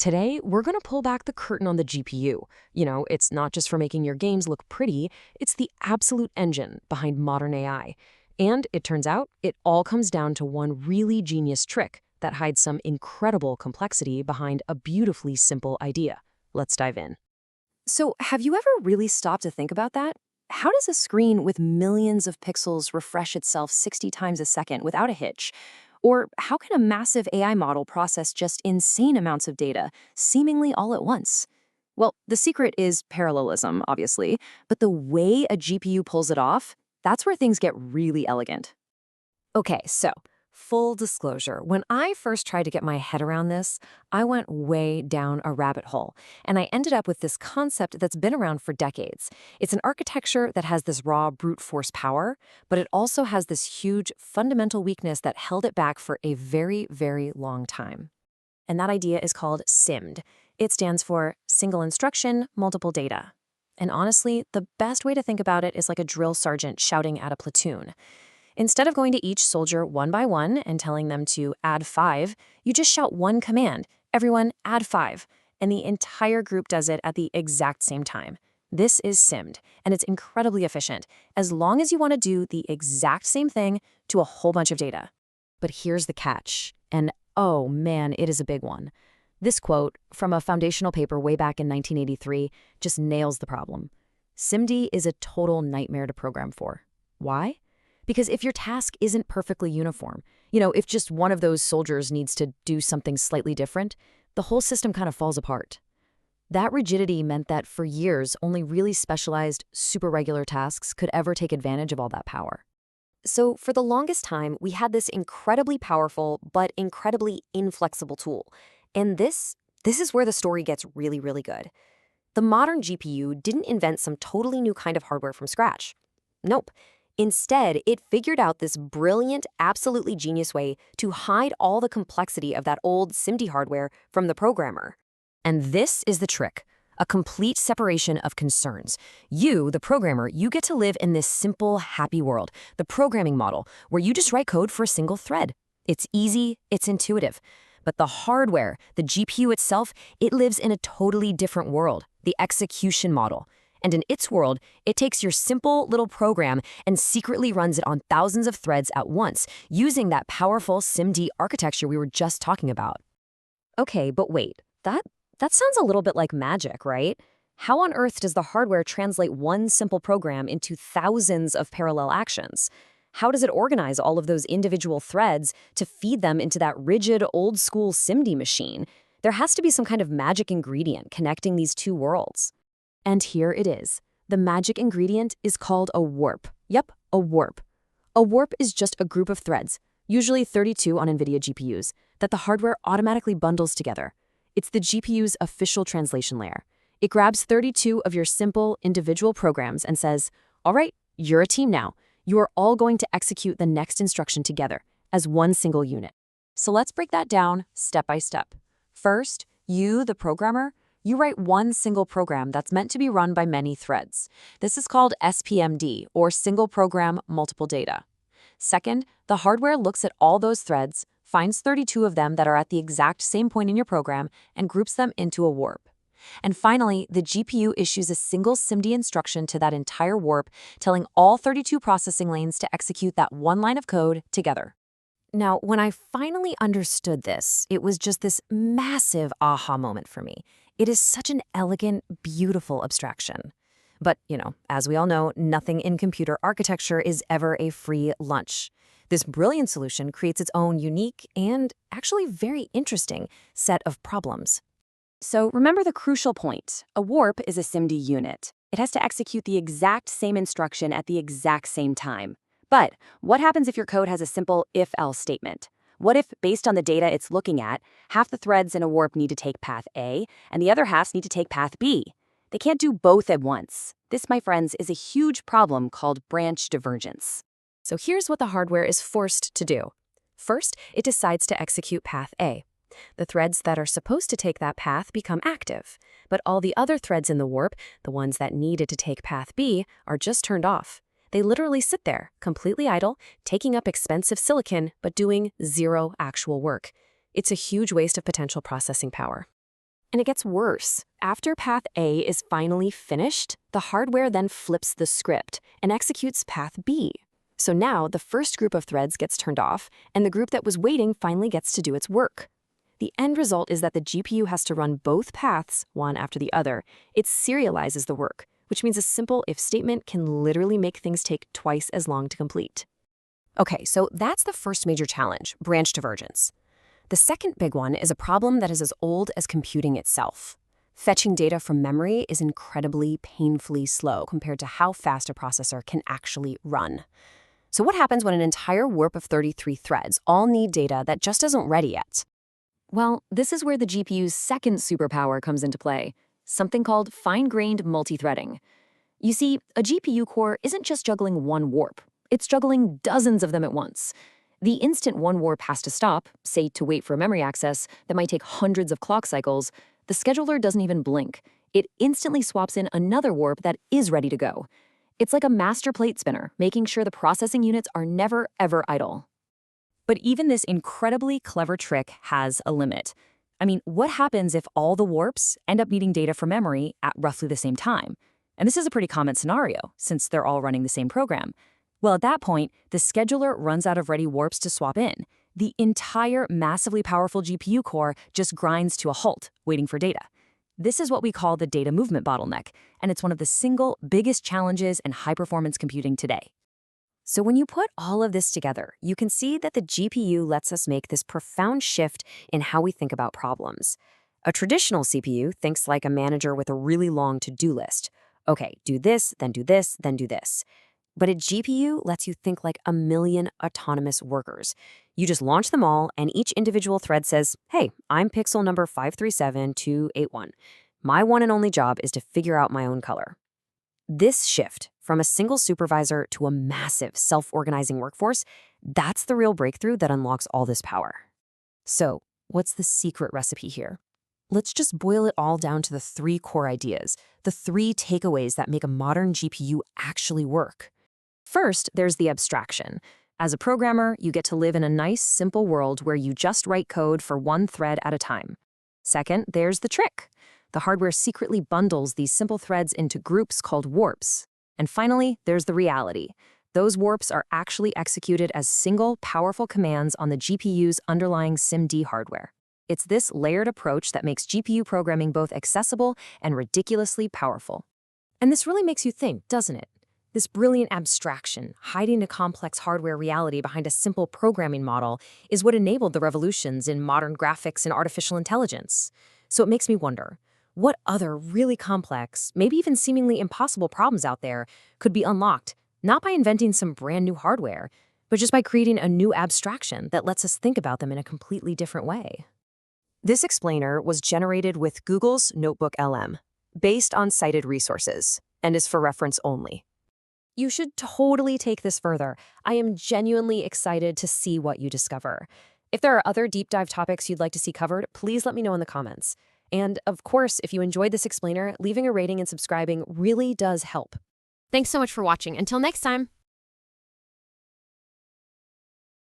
Today, we're going to pull back the curtain on the GPU. It's not just for making your games look pretty, it's the absolute engine behind modern AI. And it turns out, it all comes down to one really genius trick that hides some incredible complexity behind a beautifully simple idea. Let's dive in. So, have you ever really stopped to think about that? How does a screen with millions of pixels refresh itself 60 times a second without a hitch? Or how can a massive AI model process just insane amounts of data, seemingly all at once? Well, the secret is parallelism, obviously, but the way a GPU pulls it off, that's where things get really elegant. Okay, so full disclosure, when I first tried to get my head around this, I went way down a rabbit hole, and I ended up with this concept that's been around for decades. It's an architecture that has this raw brute force power, but it also has this huge fundamental weakness that held it back for a very, very long time. And that idea is called SIMD. It stands for Single Instruction, Multiple Data. And honestly, the best way to think about it is like a drill sergeant shouting at a platoon. Instead of going to each soldier one by one and telling them to add 5, you just shout one command, everyone add 5, and the entire group does it at the exact same time. This is SIMD, and it's incredibly efficient, as long as you want to do the exact same thing to a whole bunch of data. But here's the catch, and oh man, it is a big one. This quote from a foundational paper way back in 1983 just nails the problem. SIMD is a total nightmare to program for. Why? Because if your task isn't perfectly uniform, if just one of those soldiers needs to do something slightly different, the whole system kind of falls apart. That rigidity meant that for years, only really specialized, super regular tasks could ever take advantage of all that power. So for the longest time, we had this incredibly powerful but incredibly inflexible tool. And this is where the story gets really, really good. The modern GPU didn't invent some totally new kind of hardware from scratch. Nope. Instead, it figured out this brilliant, absolutely genius way to hide all the complexity of that old SIMD hardware from the programmer. And this is the trick, a complete separation of concerns. You, the programmer, you get to live in this simple, happy world, the programming model, where you just write code for a single thread. It's easy, it's intuitive. But the hardware, the GPU itself, it lives in a totally different world, the execution model. And in its world, it takes your simple little program and secretly runs it on thousands of threads at once, using that powerful SIMD architecture we were just talking about. Okay, but wait, that sounds a little bit like magic, right? How on earth does the hardware translate one simple program into thousands of parallel actions? How does it organize all of those individual threads to feed them into that rigid, old-school SIMD machine? There has to be some kind of magic ingredient connecting these two worlds. And here it is. The magic ingredient is called a warp. Yep, a warp. A warp is just a group of threads, usually 32 on NVIDIA GPUs, that the hardware automatically bundles together. It's the GPU's official translation layer. It grabs 32 of your simple, individual programs and says, all right, you're a team now. You are all going to execute the next instruction together as one single unit. So let's break that down step by step. First, you, the programmer, you write one single program that's meant to be run by many threads. This is called SPMD, or Single Program Multiple Data. Second, the hardware looks at all those threads, finds 32 of them that are at the exact same point in your program, and groups them into a warp. And finally, the GPU issues a single SIMD instruction to that entire warp, telling all 32 processing lanes to execute that one line of code together. Now, when I finally understood this, it was just this massive aha moment for me. It is such an elegant, beautiful abstraction. But, as we all know, nothing in computer architecture is ever a free lunch. This brilliant solution creates its own unique and actually very interesting set of problems. So remember the crucial point. A warp is a SIMD unit. It has to execute the exact same instruction at the exact same time. But what happens if your code has a simple if-else statement? What if, based on the data it's looking at, half the threads in a warp need to take path A, and the other halves need to take path B? They can't do both at once. This, my friends, is a huge problem called branch divergence. So here's what the hardware is forced to do. First, it decides to execute path A. The threads that are supposed to take that path become active, but all the other threads in the warp, the ones that needed to take path B, are just turned off. They literally sit there, completely idle, taking up expensive silicon, but doing zero actual work. It's a huge waste of potential processing power. And it gets worse. After path A is finally finished, the hardware then flips the script and executes path B. So now the first group of threads gets turned off, and the group that was waiting finally gets to do its work. The end result is that the GPU has to run both paths, one after the other. It serializes the work, which means a simple if statement can literally make things take twice as long to complete. Okay, so that's the first major challenge, branch divergence. The second big one is a problem that is as old as computing itself. Fetching data from memory is incredibly, painfully slow compared to how fast a processor can actually run. So what happens when an entire warp of 33 threads all need data that just isn't ready yet? Well, this is where the GPU's second superpower comes into play, something called fine-grained multithreading. You see, a GPU core isn't just juggling one warp, it's juggling dozens of them at once. The instant one warp has to stop, say to wait for memory access that might take hundreds of clock cycles, the scheduler doesn't even blink. It instantly swaps in another warp that is ready to go. It's like a master plate spinner, making sure the processing units are never, ever idle. But even this incredibly clever trick has a limit. I mean, what happens if all the warps end up needing data from memory at roughly the same time? And this is a pretty common scenario, since they're all running the same program. Well, at that point, the scheduler runs out of ready warps to swap in. The entire massively powerful GPU core just grinds to a halt, waiting for data. This is what we call the data movement bottleneck, and it's one of the single biggest challenges in high-performance computing today. So when you put all of this together, you can see that the GPU lets us make this profound shift in how we think about problems. A traditional CPU thinks like a manager with a really long to-do list. Okay, do this, then do this, then do this. But a GPU lets you think like a million autonomous workers. You just launch them all, and each individual thread says, hey, I'm pixel number 537281. My one and only job is to figure out my own color. This shift from a single supervisor to a massive self-organizing workforce, that's the real breakthrough that unlocks all this power. So, what's the secret recipe here? Let's just boil it all down to the three core ideas, the three takeaways that make a modern GPU actually work. First, there's the abstraction. As a programmer, you get to live in a nice, simple world where you just write code for one thread at a time. Second, there's the trick. The hardware secretly bundles these simple threads into groups called warps. And finally, there's the reality. Those warps are actually executed as single, powerful commands on the GPU's underlying SIMD hardware. It's this layered approach that makes GPU programming both accessible and ridiculously powerful. And this really makes you think, doesn't it? This brilliant abstraction, hiding a complex hardware reality behind a simple programming model, is what enabled the revolutions in modern graphics and artificial intelligence. So it makes me wonder, what other really complex, maybe even seemingly impossible problems out there could be unlocked, not by inventing some brand new hardware, but just by creating a new abstraction that lets us think about them in a completely different way? This explainer was generated with Google's Notebook LM, based on cited resources, and is for reference only. You should totally take this further. I am genuinely excited to see what you discover. If there are other deep dive topics you'd like to see covered, please let me know in the comments. And of course, if you enjoyed this explainer, leaving a rating and subscribing really does help. Thanks so much for watching. Until next time.